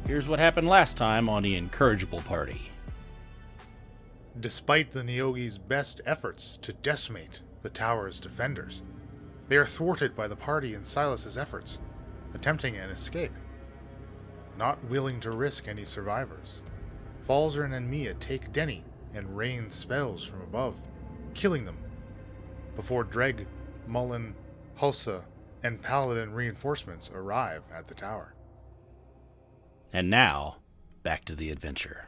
Here's what happened last time on the Incorrigible Party. Despite the Nyogi's best efforts to decimate the tower's defenders, they are thwarted by the party and Silas's efforts, attempting an escape. Not willing to risk any survivors, Falzarin and Mia take Denny and rain spells from above, killing them, before Dreg, Mullen, Hulsa, and Paladin reinforcements arrive at the tower. And now, back to the adventure.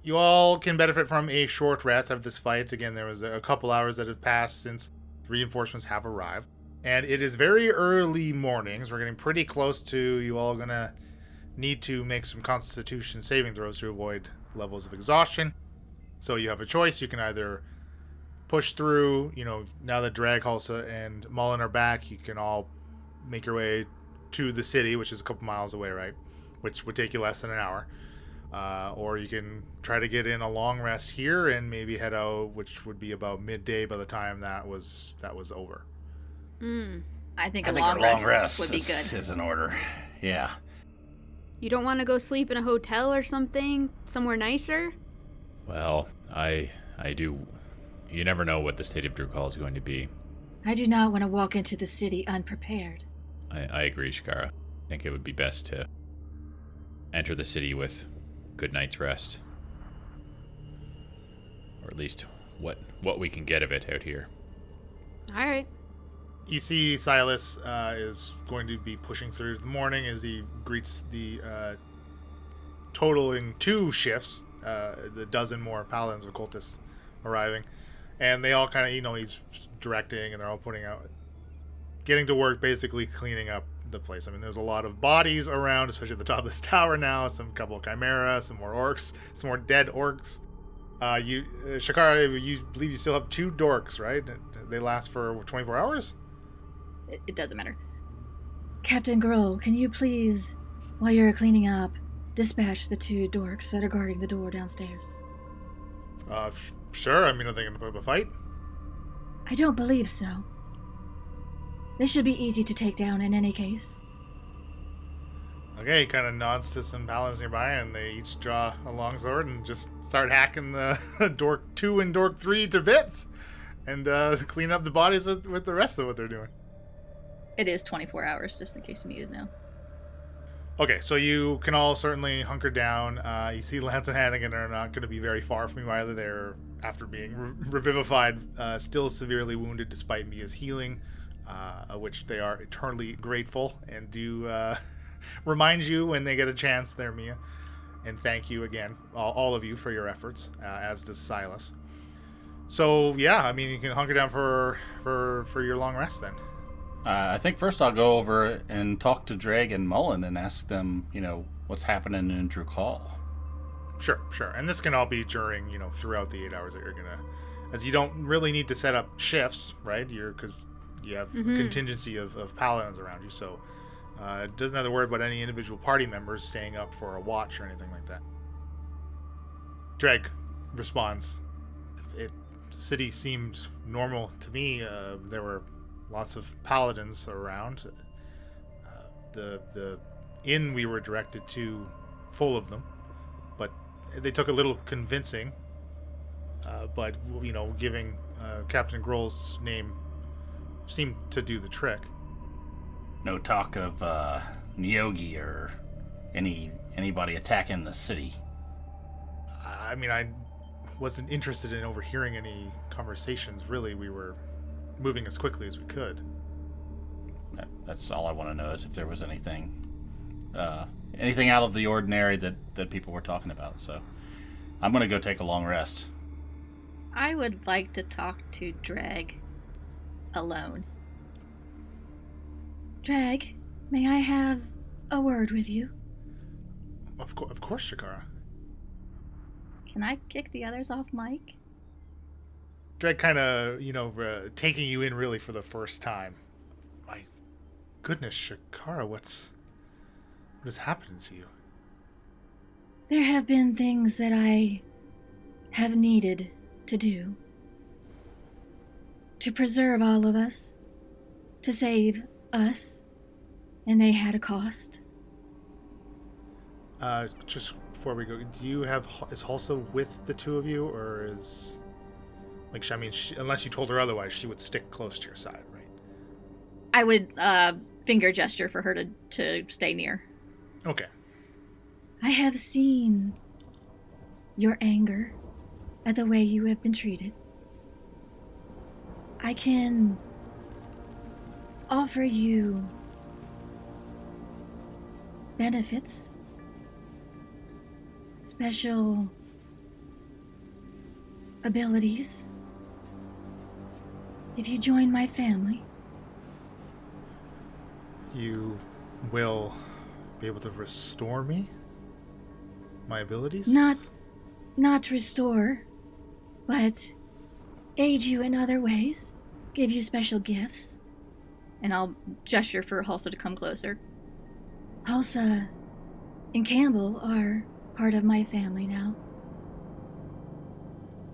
You all can benefit from a short rest after this fight. Again, there was a couple hours that have passed since reinforcements have arrived. And it is very early mornings. We're getting pretty close to you all going to need to make some constitution saving throws to avoid levels of exhaustion. So you have a choice. You can either push through, now that Drag, Hulsa, and Mullen are back, you can all make your way to the city, which is a couple miles away, right? Which would take you less than an hour. Or you can try to get in a long rest here and maybe head out, which would be about midday by the time that was over. I think a long rest would be good. Is in order. Yeah. You don't want to go sleep in a hotel or something? Somewhere nicer? Well, I do. You never know what the state of Drukhall is going to be. I do not want to walk into the city unprepared. I agree, Shikara. I think it would be best to enter the city with good night's rest. Or at least what we can get of it out here. All right. You see Silas is going to be pushing through the morning as he greets the totaling 2 shifts, the dozen more paladins or cultists arriving. And they all kind of, he's directing and they're all getting to work basically cleaning up the place. I mean, there's a lot of bodies around, especially at the top of this tower now. Couple of chimera, some more orcs, some more dead orcs. Shakara, you believe you still have 2 dorks, right? They last for 24 hours? It doesn't matter. Captain Grohl, can you please, while you're cleaning up, dispatch the 2 dorks that are guarding the door downstairs? Sure. I mean, are they going to put up a fight? I don't believe so. They should be easy to take down in any case. Okay, he kind of nods to some paladins nearby, and they each draw a long sword and just start hacking the Dork 2 and Dork 3 to bits, and clean up the bodies with the rest of what they're doing. It is 24 hours, just in case you need to know. Okay, so you can all certainly hunker down. You see Lance and Hannigan are not going to be very far from you either. They're, after being revivified, still severely wounded despite Mia's healing, which they are eternally grateful and do remind you when they get a chance there, Mia. And thank you again, all of you, for your efforts, as does Silas. So, yeah, I mean, you can hunker down for your long rest then. I think first I'll go over and talk to Dreg and Mullen and ask them, what's happening in Drukhall. Sure. And this can all be during, throughout the 8 hours that you're going to... As you don't really need to set up shifts, right? Because you have a contingency of paladins around you, so it doesn't have to worry about any individual party members staying up for a watch or anything like that. Dreg responds, the city seemed normal to me. There were lots of paladins around. The inn we were directed to, full of them, but they took a little convincing. But giving Captain Grohl's name seemed to do the trick. No talk of Nyogi or anybody attacking the city. I mean, I wasn't interested in overhearing any conversations. Really, we were moving as quickly as we could. That's all I want to know, is if there was anything out of the ordinary that people were talking about. So I'm going to go take a long rest. I would like to talk to Dreg alone. Dreg, may I have a word with you? Of course, Shakara. Can I kick the others off mic? Dreg kind of, taking you in really for the first time. My goodness, Shakara, what has happened to you? There have been things that I have needed to do. To preserve all of us. To save us. And they had a cost. Just before we go, is Hulsa with the two of you, or is unless you told her otherwise, she would stick close to your side, right? I would finger gesture for her to stay near. Okay. I have seen your anger at the way you have been treated. I can offer you benefits, special abilities, if you join my family. You will be able to restore me? My abilities? Not restore, but aid you in other ways, give you special gifts. And I'll gesture for Hulsa to come closer. Hulsa and Campbell are part of my family now.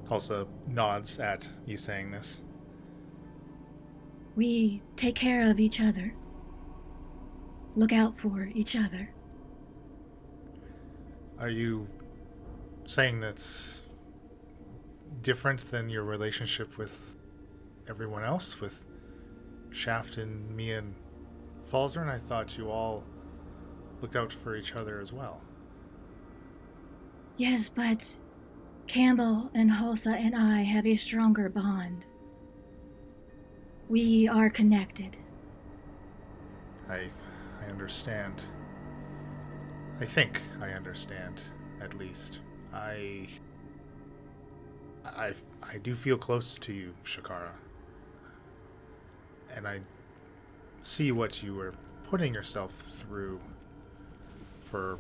Hulsa nods at you saying this. We take care of each other. Look out for each other. Are you saying that's different than your relationship with everyone else, with Shaft and me and Falzer? And I thought you all looked out for each other as well. Yes, but Campbell and Hulsa and I have a stronger bond. We are connected. I understand. I think I understand, at least. I do feel close to you, Shakara. And I see what you were putting yourself through for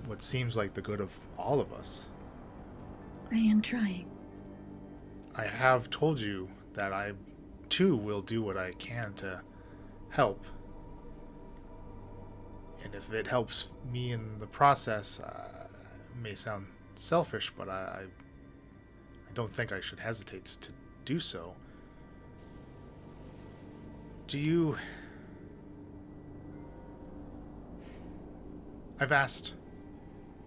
what seems like the good of all of us. I am trying. I have told you that I, too, will do what I can to help. And if it helps me in the process, it may sound selfish, but I don't think I should hesitate to do so. I've asked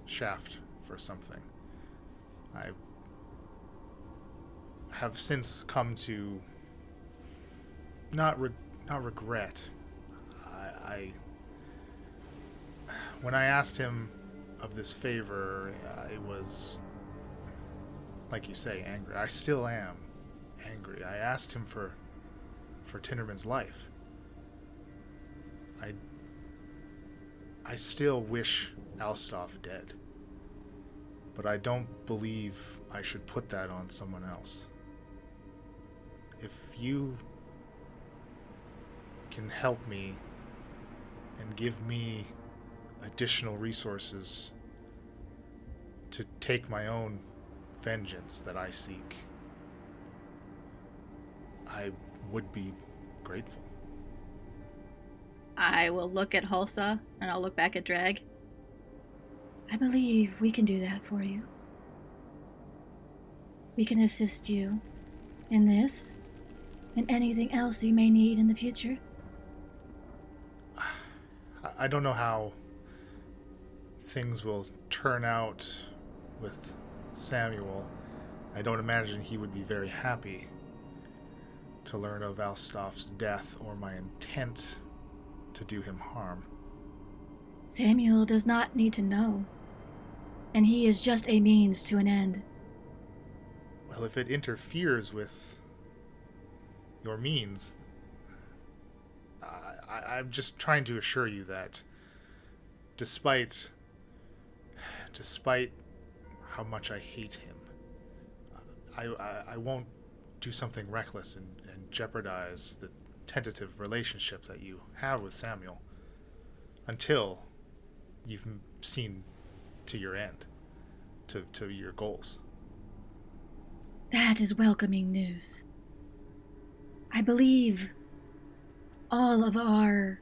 Shaft for something. I have since come to not regret. When I asked him of this favor, it was, like you say, angry. I still am angry. I asked him for Tinderman's life. I still wish Alstoff dead. But I don't believe I should put that on someone else. If you can help me and give me additional resources to take my own vengeance that I seek, I would be grateful. I will look at Hulsa, and I'll look back at Drag. I believe we can do that for you. We can assist you in this and anything else you may need in the future. I don't know how things will turn out with Samuel. I don't imagine he would be very happy to learn of Alstoff's death or my intent to do him harm. Samuel does not need to know, and he is just a means to an end. Well, if it interferes with your means, I'm just trying to assure you that despite how much I hate him, I won't do something reckless and jeopardize the tentative relationship that you have with Samuel until you've seen to your end, to your goals. That is welcoming news. I believe all of our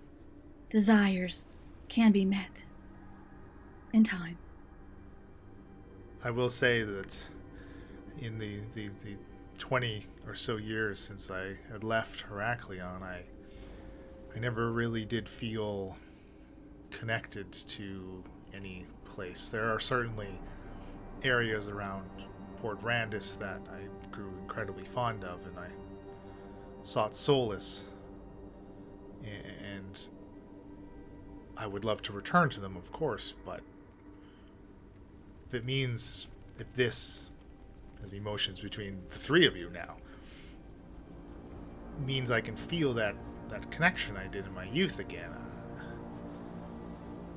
desires can be met in time. I will say that in the 20 or so years since I had left Heraklion, I never really did feel connected to any place. There are certainly areas around Port Randis that I grew incredibly fond of, and I sought solace. And I would love to return to them, of course, but if this, as emotions between the three of you now, means I can feel that connection I did in my youth again,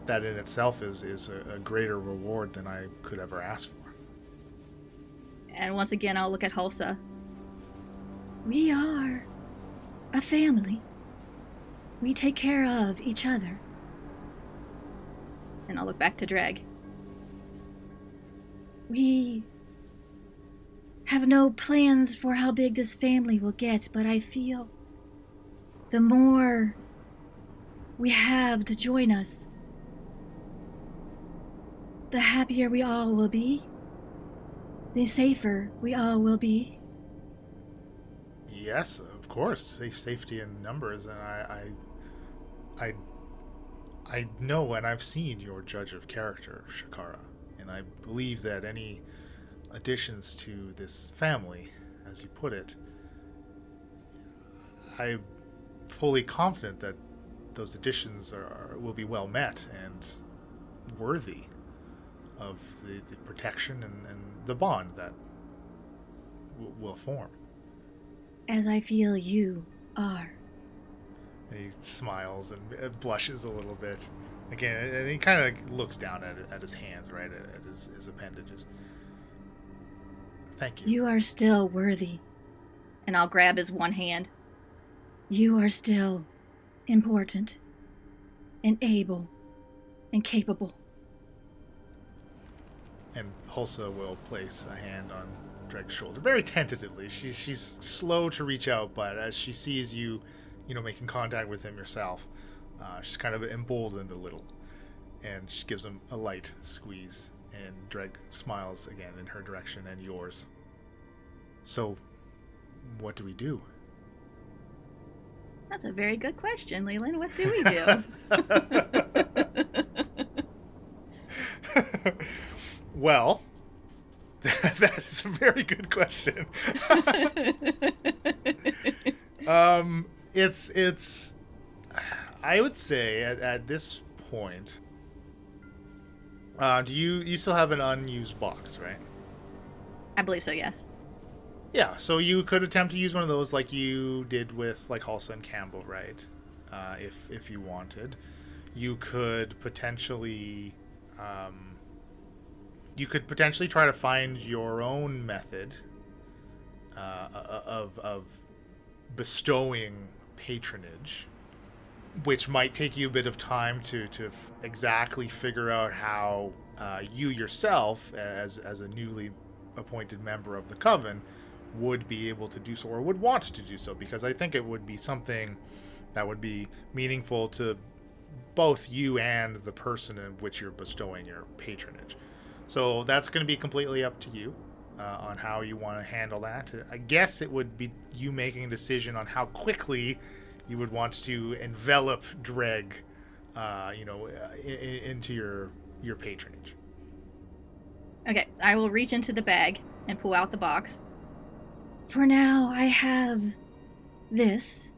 that in itself is a greater reward than I could ever ask for. And once again, I'll look at Hulsa. We are a family. We take care of each other. And I'll look back to Dreg. We have no plans for how big this family will get, but I feel the more we have to join us, the happier we all will be, the safer we all will be. Yes, of course. Safety in numbers, and I know and I've seen your judge of character, Shakara, and I believe that any additions to this family, as you put it, I'm fully confident that those additions will be well met and worthy of the protection and the bond that will form. As I feel you are. And he smiles and blushes a little bit. Again, and he kind of looks down at his hands, right, at his appendages. Thank you. You are still worthy. And I'll grab his one hand. You are still important and able and capable. And Hulsa will place a hand on Dreg's shoulder, very tentatively. She's slow to reach out, but as she sees you, making contact with him yourself, she's kind of emboldened a little, and she gives him a light squeeze. And Dreg smiles again in her direction and yours. So, what do we do? That's a very good question, Leland. What do we do? Well, that is a very good question. It's I would say at this point, do you still have an unused box, right? I believe so, yes. Yeah, so you could attempt to use one of those like you did with like Hulsa and Campbell, right? If you wanted. You could potentially try to find your own method of bestowing patronage, which might take you a bit of time to exactly figure out how you yourself, as a newly appointed member of the Coven, would be able to do so, or would want to do so, because I think it would be something that would be meaningful to both you and the person in which you're bestowing your patronage. So that's going to be completely up to you on how you want to handle that. I guess it would be you making a decision on how quickly you would want to envelop Dreg, into your patronage. Okay, I will reach into the bag and pull out the box. For now, I have this.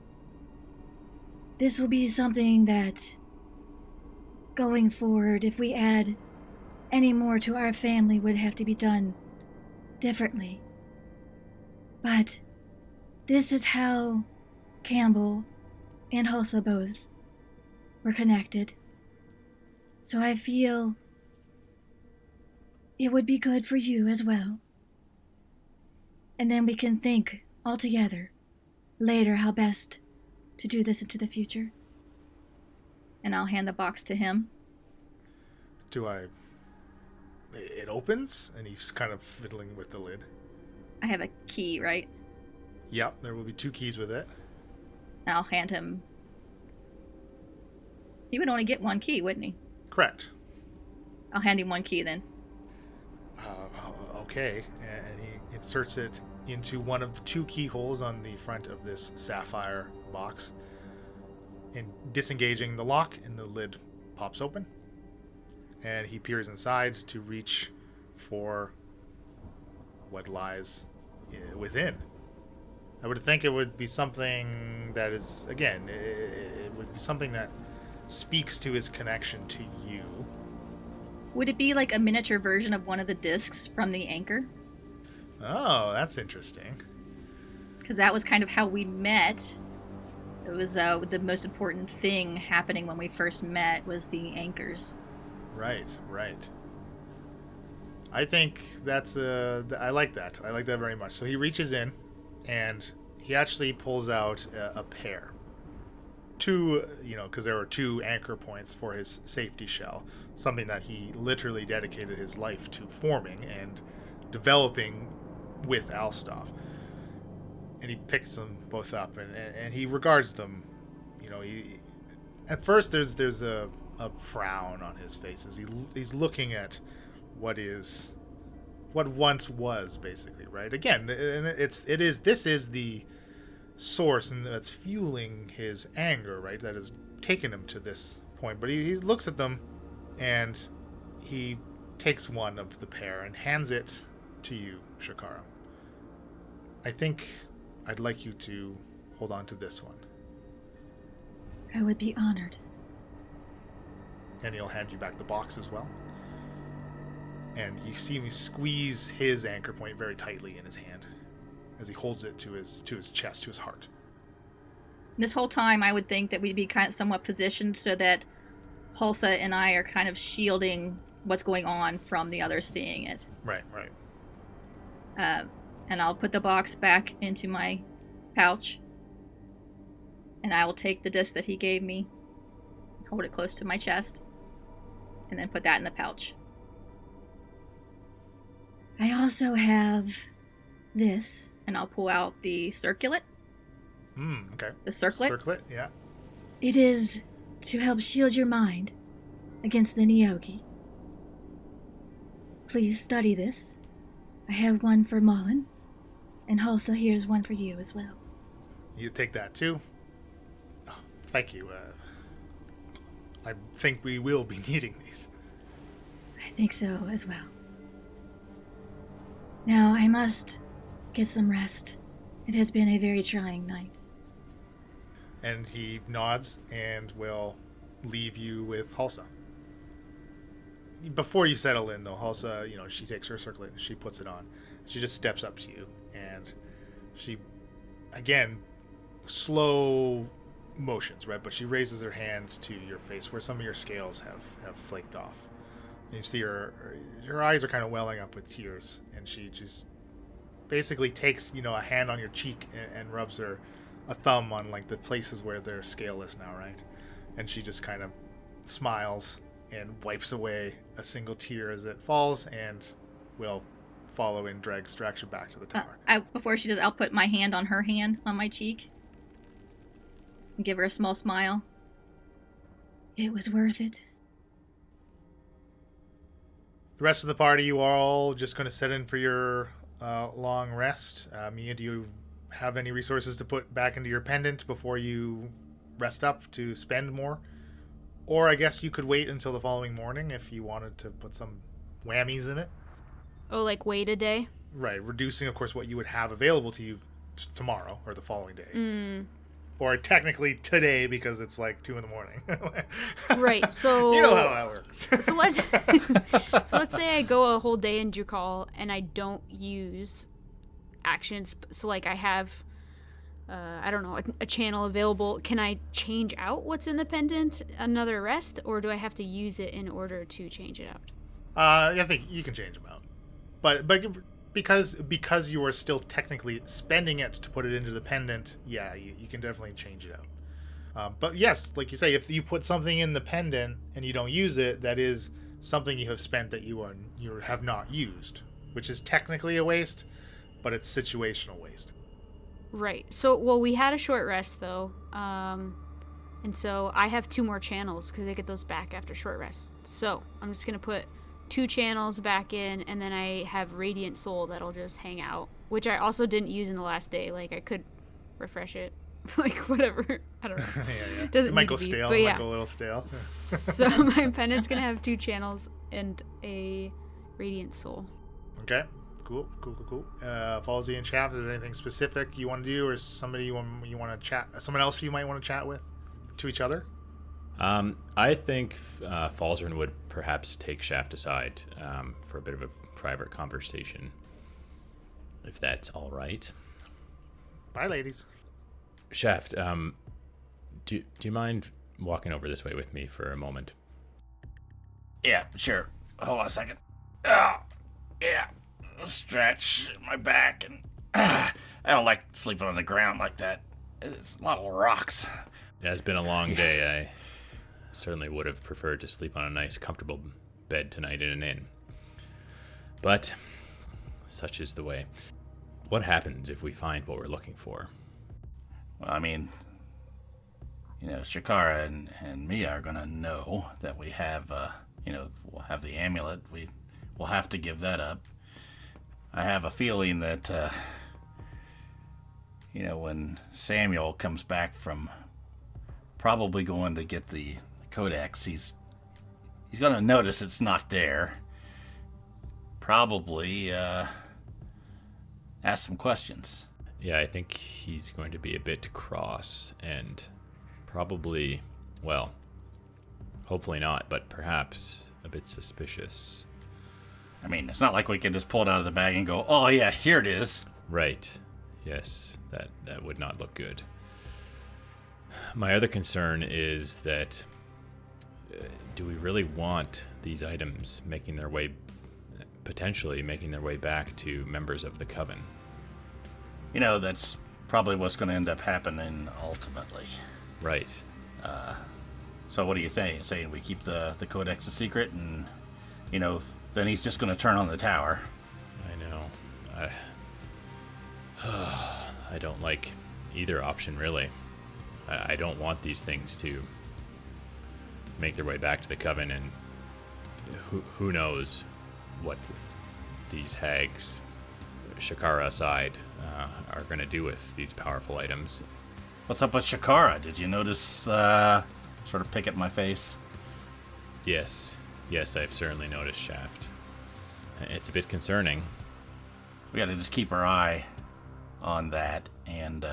This will be something that, going forward, if we add any more to our family, would have to be done differently. But this is how Campbell and Hulsa both were connected. So I feel it would be good for you as well. And then we can think all together later how best to do this into the future. And I'll hand the box to him. It opens, and he's kind of fiddling with the lid. I have a key, right? Yep, there will be 2 keys with it. I'll hand him... He would only get 1 key, wouldn't he? Correct. I'll hand him 1 key then. Okay, and he inserts it into one of the 2 keyholes on the front of this sapphire box, and disengaging the lock, and the lid pops open, and he peers inside to reach for what lies within. I would think it would be something that is, again, it would be something that speaks to his connection to you. Would it be like a miniature version of one of the discs from the anchor? Oh, that's interesting. Because that was kind of how we met. It was the most important thing happening when we first met was the anchors. Right. I think that's I like that. I like that very much. So he reaches in, and he actually pulls out a pair. Two, because there were 2 anchor points for his safety shell, something that he literally dedicated his life to forming and developing with Alstoff. And he picks them both up, and he regards them. At first there's a frown on his face as he's looking at what once was, basically, right? Again, and this is the source and that's fueling his anger, right? That has taken him to this point. But he looks at them, and he takes one of the pair and hands it to you, Shakara. I think I'd like you to hold on to this one. I would be honored. And he'll hand you back the box as well. And you see me squeeze his anchor point very tightly in his hand as he holds it to his chest, to his heart. This whole time, I would think that we'd be kind of somewhat positioned so that Hulsa and I are kind of shielding what's going on from the others seeing it. Right. And I'll put the box back into my pouch. And I will take the disc that he gave me, hold it close to my chest, and then put that in the pouch. I also have this, and I'll pull out the circlet. Okay. The circlet? Circlet, yeah. It is to help shield your mind against the Neogi. Please study this. I have one for Mullen, and Hulsa, here's one for you as well. You take that too? Oh, thank you. I think we will be needing these. I think so as well. Now I must get some rest. It has been a very trying night. And he nods and will leave you with Hulsa. Before you settle in, though, Hulsa, she takes her circlet and she puts it on. She just steps up to you, and she, again, slow motions, right? But she raises her hand to your face where some of your scales have flaked off. And you see her eyes are kind of welling up with tears, and she just basically takes, a hand on your cheek and rubs a thumb on, like, the places where they're scaleless now, right? And she just kind of smiles and wipes away a single tear as it falls, and will follow in Dreg's direction back to the tower. Before she does, I'll put my hand on her hand on my cheek and give her a small smile. It was worth it. The rest of the party, you are all just going to set in for your long rest. Mia, do you have any resources to put back into your pendant before you rest up to spend more? Or I guess you could wait until the following morning if you wanted to put some whammies in it. Oh, like wait a day? Right, reducing, of course, what you would have available to you tomorrow or the following day. Or technically today because it's like 2 a.m. Right, so... You know how that works. So let's say I go a whole day in Drukhall and I don't use actions. So like I have, I don't know, a channel available. Can I change out what's in the pendant another rest, or do I have to use it in order to change it out? I think you can change them out. But because you are still technically spending it to put it into the pendant, yeah, you can definitely change it out. But yes, like you say, if you put something in the pendant and you don't use it, that is something you have spent that you have not used, which is technically a waste, but it's situational waste. Right. So, well, we had a short rest, though. And so I have 2 more channels because I get those back after short rest. So I'm just going to put 2 channels back in, and then I have Radiant Soul that'll just hang out, which I also didn't use in the last day. Like, I could refresh it. Like, whatever. I don't know. Yeah. Doesn't It might need go to be, stale. but It yeah. might go a little stale. So my pendant's going to have 2 channels. and a radiant soul. Okay. Cool. Falsey and Shaft, is there anything specific you want to do, or somebody you want to chat? Someone else you might want to chat with, to each other? I think Falzern would perhaps take Shaft aside for a bit of a private conversation, if that's all right. Bye, ladies. Shaft, do you mind walking over this way with me for a moment? Yeah, sure. Hold on a second. Oh, yeah. Stretch my back, and I don't like sleeping on the ground like that. It's a lot of rocks. It has been a long day. I certainly would have preferred to sleep on a nice, comfortable bed tonight in an inn. But such is the way. What happens if we find what we're looking for? Well, I mean, Shakara and Mia are going to know that we have, we'll have the amulet. We'll have to give that up. I have a feeling that, when Samuel comes back from probably going to get the codex, he's going to notice it's not there. Probably ask some questions. Yeah, I think he's going to be a bit cross and probably, well, hopefully not, but perhaps a bit suspicious. I mean, it's not like we can just pull it out of the bag and go, oh yeah, here it is. Right. Yes, that would not look good. My other concern is that do we really want these items potentially making their way back to members of the Coven? That's probably what's going to end up happening ultimately. Right. So what do you think? Saying we keep the codex a secret and, then he's just going to turn on the tower. I know. I don't like either option, really. I don't want these things to make their way back to the Coven, and who knows what these hags, Shakara aside, are going to do with these powerful items. What's up with Shakara? Did you notice, sort of pick at my face? Yes, I've certainly noticed, Shaft. It's a bit concerning. We got to just keep our eye on that and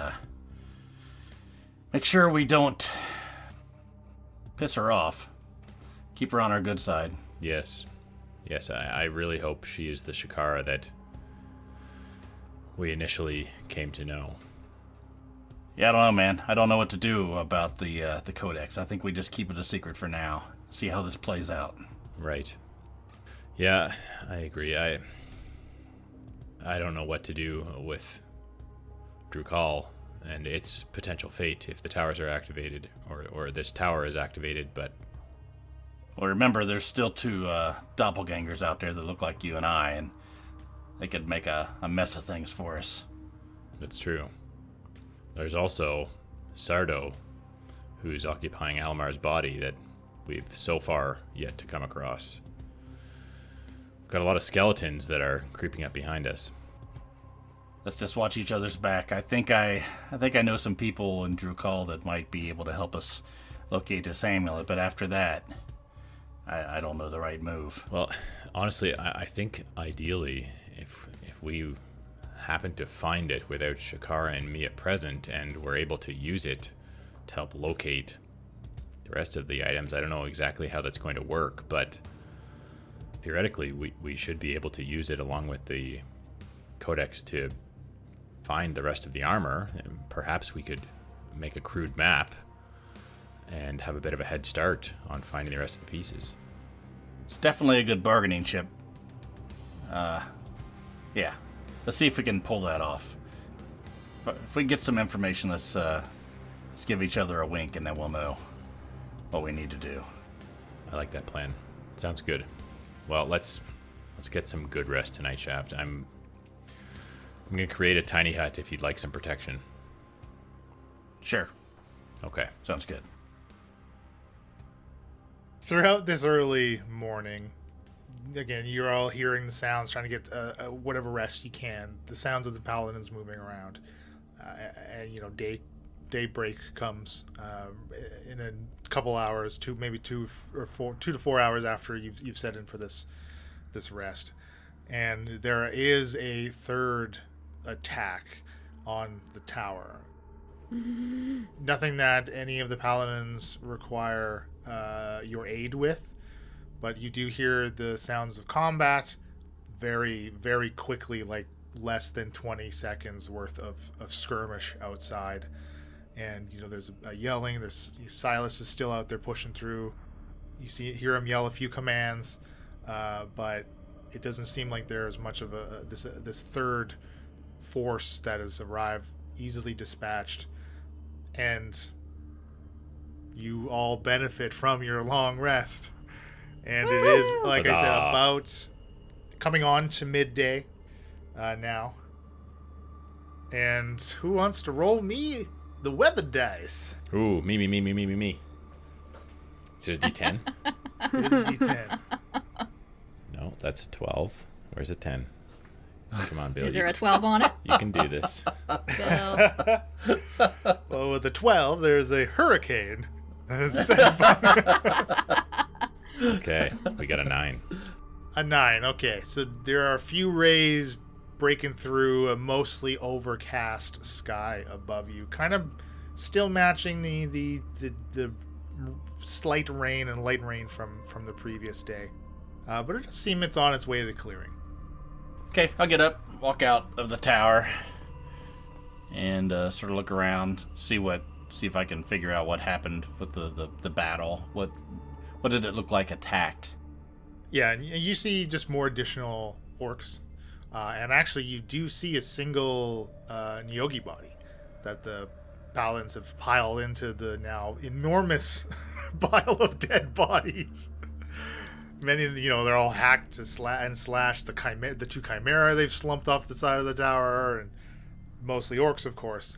make sure we don't piss her off. Keep her on our good side. Yes, I really hope she is the Shakara that we initially came to know. Yeah, I don't know, man. I don't know what to do about the codex. I think we just keep it a secret for now. See how this plays out. Right. Yeah, I agree. I don't know what to do with Drukhall and its potential fate if the towers are activated, or this tower is activated, but... Well, remember, there's still two doppelgangers out there that look like you and I, and they could make a mess of things for us. That's true. There's also Sardo, who's occupying Almar's body that we've so far yet to come across. We've got a lot of skeletons that are creeping up behind us. Let's just watch each other's back. I think I know some people in Drukhall that might be able to help us locate this amulet, but after that, I don't know the right move. Well, honestly, I think ideally, if we happen to find it without Shakara and Mia present, and we're able to use it to help locate the rest of the items, I don't know exactly how that's going to work, but theoretically, we should be able to use it along with the codex to find the rest of the armor, and perhaps we could make a crude map and have a bit of a head start on finding the rest of the pieces. It's definitely a good bargaining chip. Yeah. Let's see if we can pull that off. If we get some information, let's give each other a wink, and then we'll know what we need to do. I like that plan. Sounds good. Well, let's get some good rest tonight, Shaft. I'm going to create a tiny hut if you'd like some protection. Sure. Okay. Sounds good. Throughout this early morning, again, you're all hearing the sounds, trying to get whatever rest you can. The sounds of the paladins moving around, and day daybreak comes in a couple hours, maybe 2 to 4 hours after you've set in for this rest. And there is a third attack on the tower. Nothing that any of the paladins require your aid with, but you do hear the sounds of combat very, very quickly, like less than 20 seconds worth of skirmish outside. And there's a yelling. There's Silas is still out there pushing through. You hear him yell a few commands, but it doesn't seem like there's much of this third force that has arrived, easily dispatched, and you all benefit from your long rest. And it is, like I said, about coming on to midday now. And who wants to roll me the weather dice? Ooh, me. Is it a D10? It is a D10. No, that's a 12. Where's a 10? Come on, Bill. Is there a 12 on it? You can do this. Bill. Well, with a 12, there's a hurricane. Okay, we got a 9. A 9, okay. So there are a few rays breaking through a mostly overcast sky above you, kind of still matching the slight rain and light rain from the previous day. But it does seem it's on its way to clearing. Okay, I'll get up, walk out of the tower, and sort of look around, see if I can figure out what happened with the battle. What did it look like attacked? Yeah, and you see just more additional orcs. And actually, you do see a single Nyogi body that the paladins have piled into the now enormous pile of dead bodies. Many of they're all hacked and slashed. The two chimera they've slumped off the side of the tower, and mostly orcs, of course.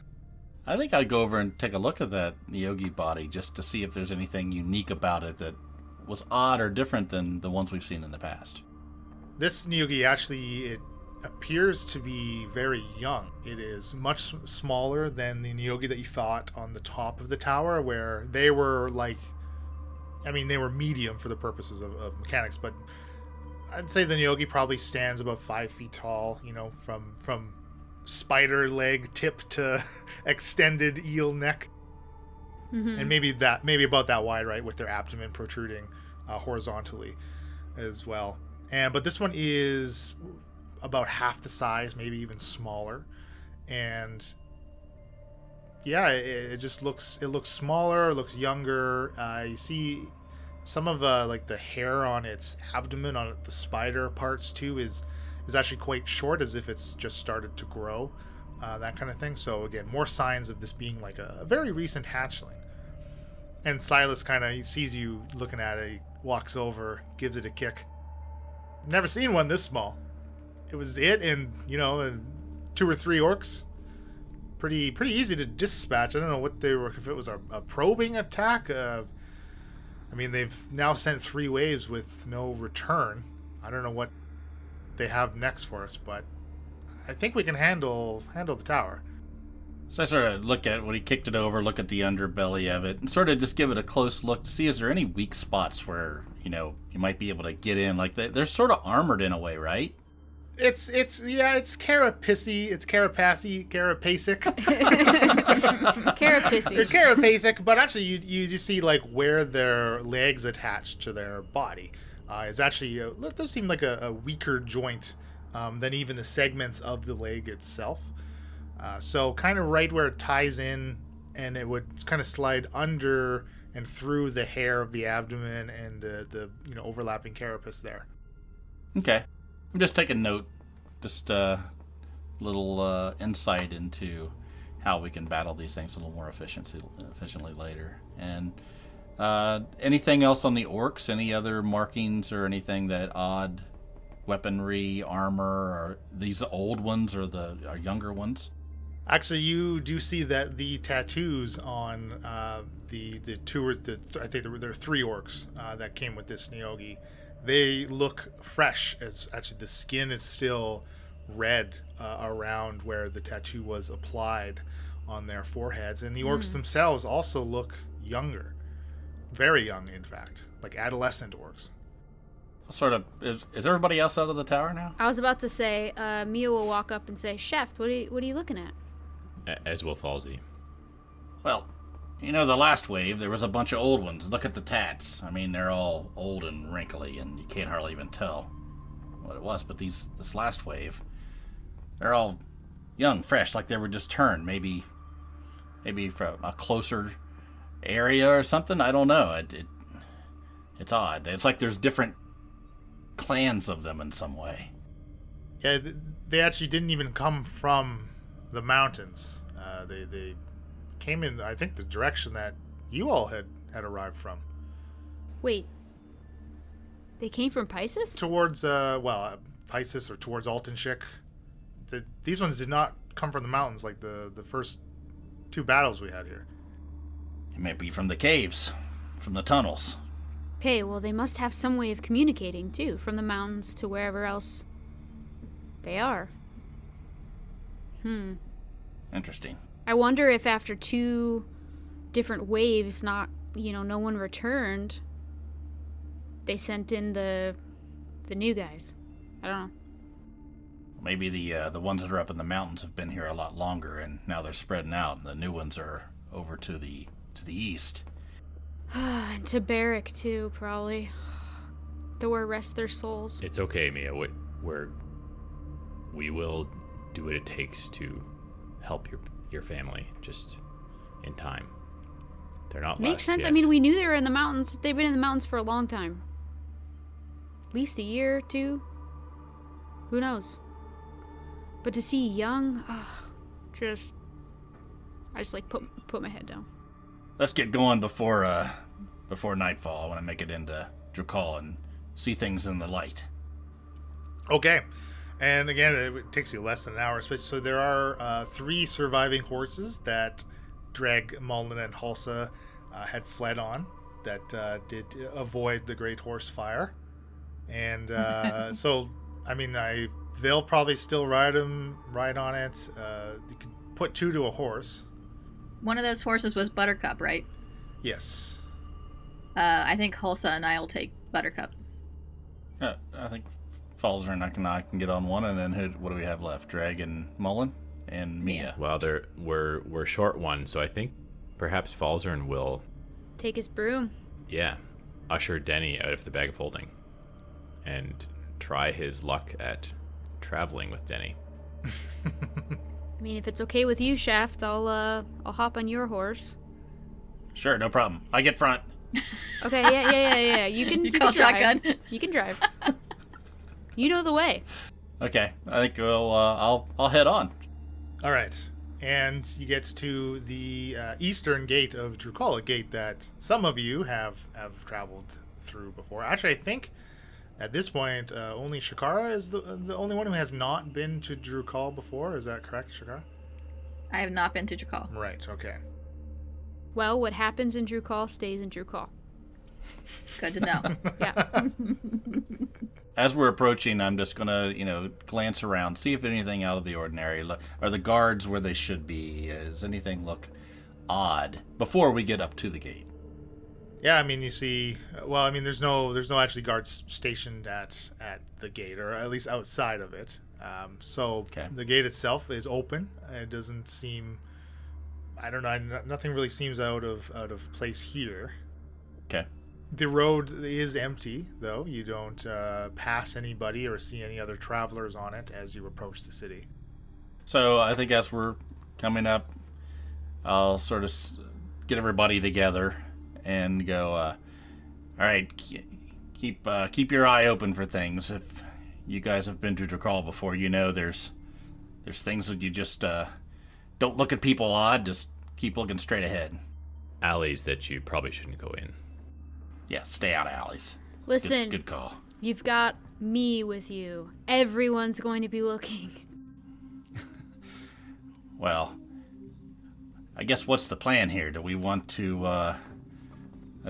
I think I'd go over and take a look at that Nyogi body just to see if there's anything unique about it that was odd or different than the ones we've seen in the past. This Nyogi actually, it appears to be very young. It is much smaller than the Nyogi that you fought on the top of the tower, where they were they were medium for the purposes of mechanics, but I'd say the Nyogi probably stands about 5 feet tall, from spider leg tip to extended eel neck. Mm-hmm. And maybe about that wide, right, with their abdomen protruding horizontally as well. But this one is about half the size, maybe even smaller. And yeah, it just looks smaller, it looks younger. You see some of the hair on its abdomen, on the spider parts too, is actually quite short, as if it's just started to grow, that kind of thing. So again, more signs of this being like a very recent hatchling. And Silas he sees you looking at it, he walks over, gives it a kick. Never seen one this small. It was it and 2 or 3 orcs. Pretty easy to dispatch. I don't know what they were, if it was a probing attack. They've now sent 3 waves with no return. I don't know what they have next for us, but I think we can handle the tower. So I sort of look at when he kicked it over, look at the underbelly of it, and sort of just give it a close look to see is there any weak spots where you might be able to get in. Like they're sort of armored in a way, right? It's carapassy. It's carapasic. Carapissy. They're carapacic, but actually you just see where their legs attached to their body is actually it does seem like a weaker joint than even the segments of the leg itself. So kind of right where it ties in, and it would kind of slide under and through the hair of the abdomen and the overlapping carapace there. Okay. I'm just taking note, just a little insight into how we can battle these things a little more efficiently later. And anything else on the orcs? Any other markings or anything that odd weaponry, armor, or these old ones or the younger ones? Actually, you do see that the tattoos on the 2 or I think there are 3 orcs that came with this Nyogi. They look fresh, as actually the skin is still red around where the tattoo was applied on their foreheads, and the orcs themselves also look younger. Very young, in fact. Like adolescent orcs. Sort of. Is everybody else out of the tower now? I was about to say, Mia will walk up and say, Shaft, what are you looking at? As will Falsey. Well, you know, the last wave, there was a bunch of old ones. Look at the tats. I mean, they're all old and wrinkly, and you can't hardly even tell what it was. But this last wave, they're all young, fresh, like they were just turned. Maybe from a closer area or something. I don't know. It's odd. It's like there's different clans of them in some way. Yeah, they actually didn't even come from the mountains. They came in, I think, the direction that you all had arrived from. Wait. They came from Pisces? Towards, Pisces or towards Altenshik. These ones did not come from the mountains like the first 2 battles we had here. It may be from the caves, from the tunnels. Okay, well, they must have some way of communicating, too, from the mountains to wherever else they are. Interesting. I wonder if after 2 different waves, no one returned, they sent in the new guys. I don't know. Maybe the ones that are up in the mountains have been here a lot longer, and now they're spreading out, and the new ones are over to the east. And to Barrack, too, probably. To where rest their souls. It's okay, Mia. We will do what it takes to help your family, just in time. They're not Makes less sense. yet. I mean, we knew they were in the mountains. They've been in the mountains for a long time. At least a year or 2. Who knows? But to see young, I just put my head down. Let's get going before nightfall. I want to make it into Drukhall and see things in the light. Okay. And again, it takes you less than an hour. So there are 3 surviving horses that Dreg, Mullen, and Hulsa had fled on that did avoid the Great Horse Fire. And so, I mean, they'll probably still ride on it. You could put 2 to a horse. One of those horses was Buttercup, right? Yes. I think Hulsa and I will take Buttercup. I think Falzer and I can get on one, and then what do we have left? Drag and Mullen and Mia. Well, we're short one, so I think perhaps Falzern will Take his broom. usher Denny out of the bag of holding and try his luck at traveling with Denny. I mean, if it's okay with you, Shaft, I'll hop on your horse. Sure, no problem. I get front. Okay, yeah. You can call drive. shotgun. You can drive. You know the way. Okay, I think I'll head on. All right. And you get to the eastern gate of Drukhall, a gate that some of you have traveled through before. Actually, I think at this point, only Shakara is the only one who has not been to Drukhall before. Is that correct, Shakara? I have not been to Drukhall. Right, okay. Well, what happens in Drukhall stays in Drukhall. Good to know. Yeah. As we're approaching, I'm just gonna, glance around, see if anything out of the ordinary. Are the guards where they should be? Does anything look odd before we get up to the gate? Yeah, I mean, you see. Well, I mean, there's no actually guards stationed at the gate, or at least outside of it. So Okay. The gate itself is open. It doesn't seem. I don't know. Nothing really seems out of place here. Okay. The road is empty, though. You don't pass anybody or see any other travelers on it as you approach the city. So I think as we're coming up, I'll sort of get everybody together and go, all right, keep your eye open for things. If you guys have been to Drukhall before, there's things that you just don't look at people odd, just keep looking straight ahead. Alleys that you probably shouldn't go in. Yeah, stay out of alleys. Listen. Good call. You've got me with you. Everyone's going to be looking. Well, I guess what's the plan here? Do we want to I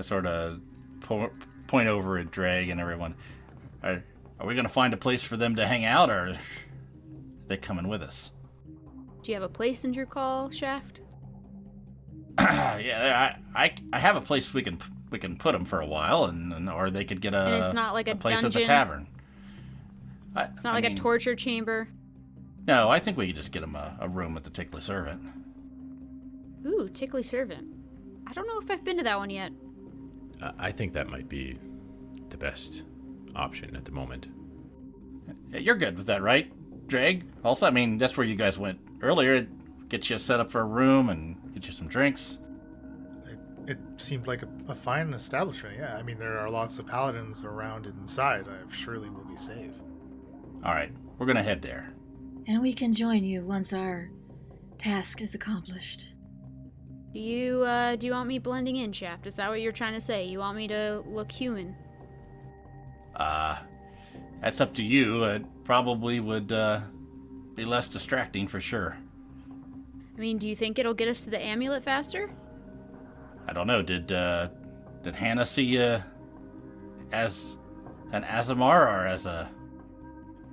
sort of point over at Drag and everyone? Are we going to find a place for them to hang out, or are they coming with us? Do you have a place in Drukhall, Shaft? Yeah, I have a place we can put them for a while, or they could get And it's not like a place dungeon? at the tavern. It's not a torture chamber. No, I think we could just get them a room at the Tickly Servant. Ooh, Tickly Servant. I don't know if I've been to that one yet. I think that might be the best option at the moment. Yeah, you're good with that, right, Drag? Also, I mean, that's where you guys went earlier. Get you set up for a room and get you some drinks. It seemed like a fine establishment, yeah. I mean, there are lots of paladins around inside. I surely will be safe. All right, we're going to head there. And we can join you once our task is accomplished. Do you want me blending in, Shaft? Is that what you're trying to say? You want me to look human? That's up to you. It probably would be less distracting for sure. I mean, do you think it'll get us to the amulet faster? I don't know. Did Hannah see you as an Azamar or as a...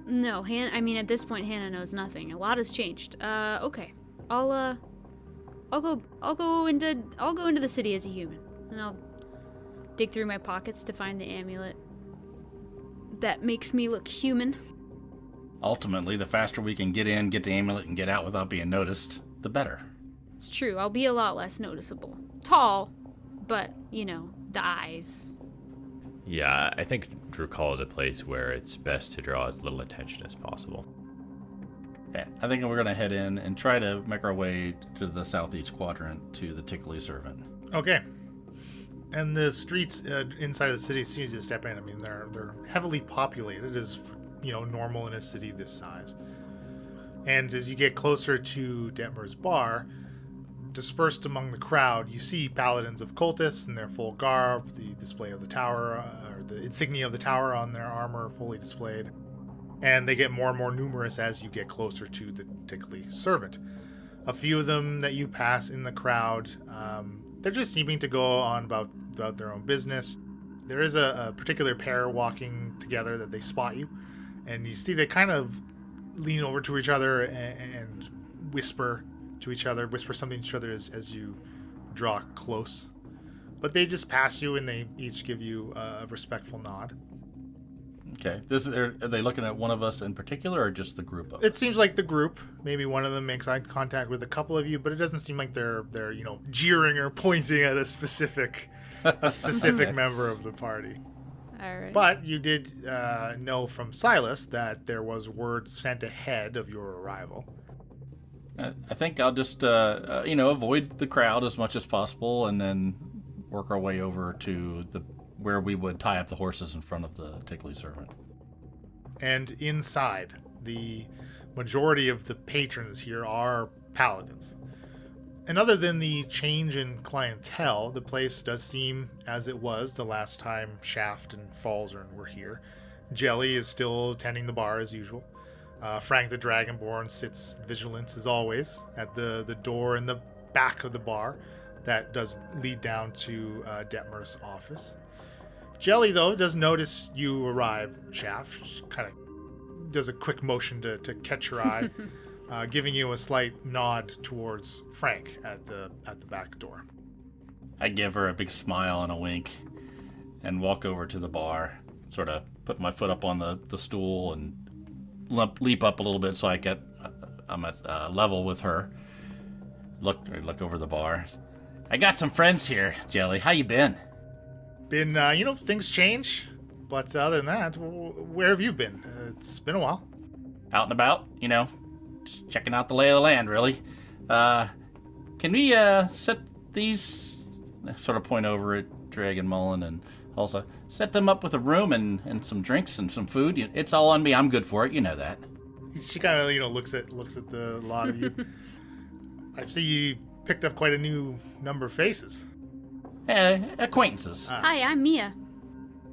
No, I mean, at this point, Hannah knows nothing. A lot has changed. Okay. I'll go into the city as a human, and I'll dig through my pockets to find the amulet that makes me look human. Ultimately, the faster we can get in, get the amulet, and get out without being noticed, the better. It's true. I'll be a lot less noticeable. Tall, but, the eyes. Yeah, I think Drukhall is a place where it's best to draw as little attention as possible. Yeah, I think we're going to head in and try to make our way to the southeast quadrant to the Tickly Servant. Okay. And the streets inside of the city, as soon as you step in, I mean, they're heavily populated, as normal in a city this size. And as you get closer to Detmer's bar, dispersed among the crowd, you see paladins of cultists in their full garb, the display of the tower, or the insignia of the tower on their armor fully displayed. And they get more and more numerous as you get closer to the Tickly Servant. A few of them that you pass in the crowd, they're just seeming to go on about their own business. There is a particular pair walking together that they spot you, and you see they kind of lean over to each other and whisper something to each other as you draw close. But they just pass you, and they each give you a respectful nod. Okay. Are they looking at one of us in particular, or just the group of us? It seems like the group. Maybe one of them makes eye contact with a couple of you, but it doesn't seem like they're jeering or pointing at a specific member of the party. All right. But you did know from Silas that there was word sent ahead of your arrival. I think I'll just avoid the crowd as much as possible, and then work our way over to where we would tie up the horses in front of the Tickly Servant. And inside, the majority of the patrons here are paladins. And other than the change in clientele, the place does seem as it was the last time Shaft and Falzern were here. Jelly is still tending the bar as usual. Frank the Dragonborn sits vigilant as always at the door in the back of the bar that does lead down to Detmer's office. Jelly, though, does notice you arrive, Shaft. She kind of does a quick motion to catch your eye, giving you a slight nod towards Frank at the back door. I give her a big smile and a wink and walk over to the bar, sort of put my foot up on the stool and leap up a little bit so I'm at level with her. Look over the bar. I got some friends here, Jelly. How you been? Been, things change, but other than that, where have you been? It's been a while. Out and about, just checking out the lay of the land, really. Can we set these, sort of point over at Dragon Mullen, and also set them up with a room and some drinks and some food? It's all on me. I'm good for it. You know that. She kind of, looks at the lot of you. I see you picked up quite a new number of faces. Acquaintances. Hi, I'm Mia.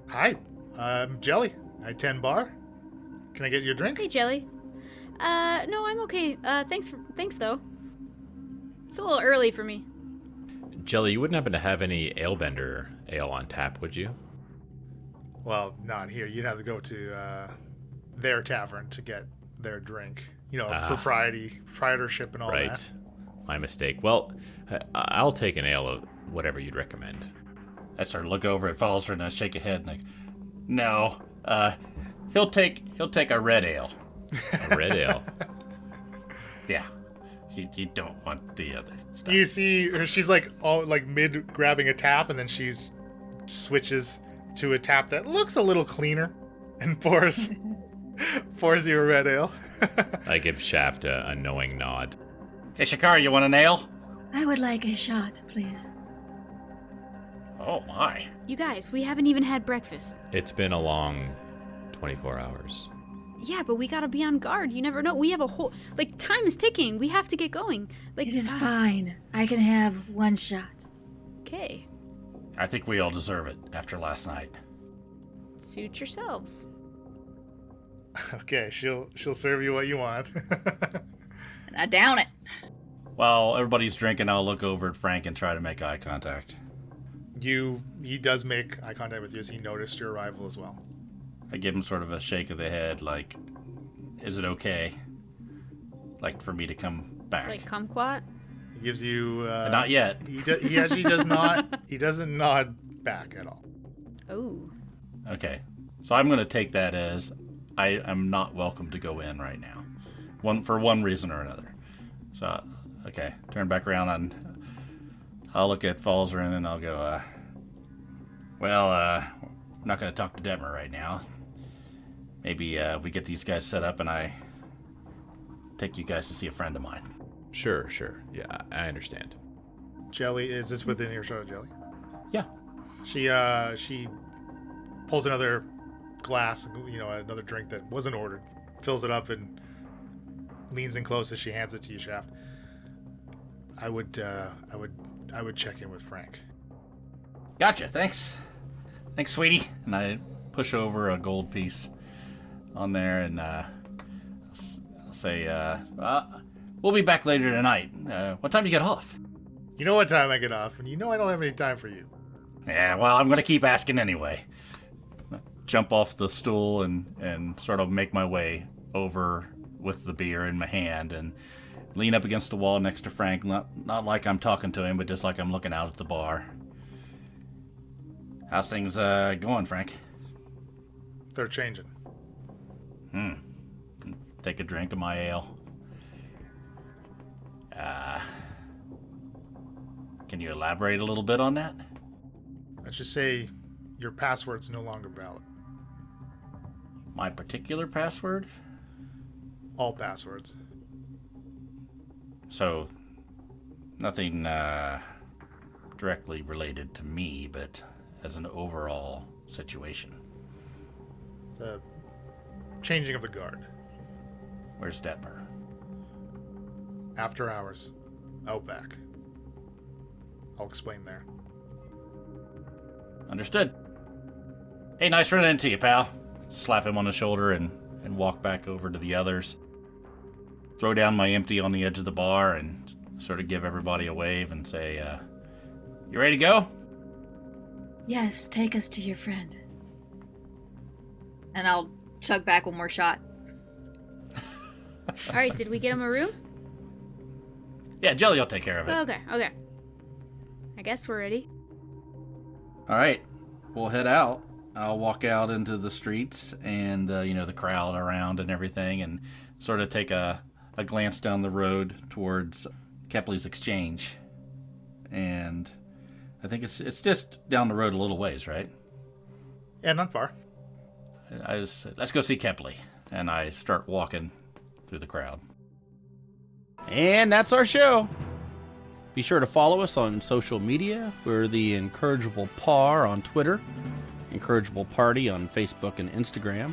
Hi, I'm Jelly. I tend bar. Can I get you a drink? Hey, Jelly. No, I'm okay. Thanks though. It's a little early for me. Jelly, you wouldn't happen to have any Alebender ale on tap, would you? Well, not here. You'd have to go to their tavern to get their drink. Proprietorship and all right. that. My mistake. Well, I'll take an ale of whatever you'd recommend. I sort of look over at Falzer and I shake a head and like, no, he'll take a red ale. A red ale. Yeah, you don't want the other stuff. You see her, she's like all like mid grabbing a tap, and then she's switches to a tap that looks a little cleaner and pours you a red ale. I give Shaft a knowing nod. Hey, Shakara, you want an ale? I would like a shot, please. Oh my. You guys, we haven't even had breakfast. It's been a long 24 hours. Yeah, but we gotta be on guard. You never know. We have a whole... Like, time is ticking. We have to get going. Like, It is fine. I can have one shot. Okay. I think we all deserve it after last night. Suit yourselves. Okay, she'll serve you what you want. And I down it. While everybody's drinking, I'll look over at Frank and try to make eye contact. He does make eye contact with you as he noticed your arrival as well. I give him sort of a shake of the head, like, is it okay? Like, for me to come back? Like, kumquat? He gives you... Not yet. He actually does not... He doesn't nod back at all. Oh. Okay. So I'm going to take that as I am not welcome to go in right now. For one reason or another. So, okay. Turn back around and I'll look at Falzarin and I'll go, I'm not going to talk to Detmer right now. Maybe we get these guys set up and I take you guys to see a friend of mine. Sure. Yeah, I understand. Jelly, is this within earshot of Jelly? Yeah. She pulls another glass, another drink that wasn't ordered, fills it up and leans in close as she hands it to you, Shaft. I would check in with Frank. Gotcha. Thanks, sweetie. And I push over a gold piece on there and say, we'll be back later tonight. What time do you get off? You know what time I get off, and you know I don't have any time for you. Yeah, well, I'm going to keep asking anyway. Jump off the stool and sort of make my way over with the beer in my hand and lean up against the wall next to Frank. Not like I'm talking to him, but just like I'm looking out at the bar. How's things going, Frank? They're changing. Take a drink of my ale. Can you elaborate a little bit on that? Let's just say your password's no longer valid. My particular password? All passwords. So, nothing directly related to me, but as an overall situation. The changing of the guard. Where's Detmer? After hours. Outback. I'll explain there. Understood. Hey, nice running into you, pal. Slap him on the shoulder and walk back over to the others. Throw down my empty on the edge of the bar and sort of give everybody a wave and say, you ready to go? Yes, take us to your friend. And I'll chug back one more shot. All right, did we get him a room? Yeah, Jelly will take care of it. Okay. I guess we're ready. All right, we'll head out. I'll walk out into the streets and, the crowd around and everything and sort of take a glance down the road towards Kepley's Exchange. And I think it's just down the road a little ways, right? Yeah, not far. Let's go see Kepley. And I start walking through the crowd. And that's our show. Be sure to follow us on social media. We're the Incorrigible Par on Twitter, Incorrigible Party on Facebook and Instagram.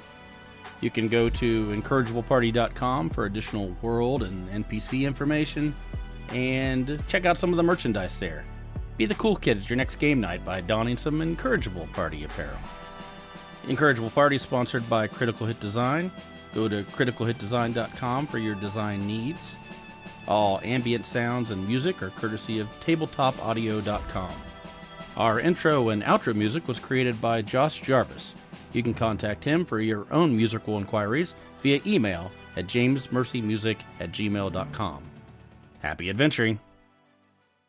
You can go to incorrigibleparty.com for additional world and NPC information, and check out some of the merchandise there. Be the cool kid at your next game night by donning some Incorrigible Party apparel. Incorrigible Party is sponsored by Critical Hit Design. Go to criticalhitdesign.com for your design needs. All ambient sounds and music are courtesy of tabletopaudio.com. Our intro and outro music was created by Josh Jarvis. You can contact him for your own musical inquiries via email at jamesmercymusic@gmail.com. Happy adventuring!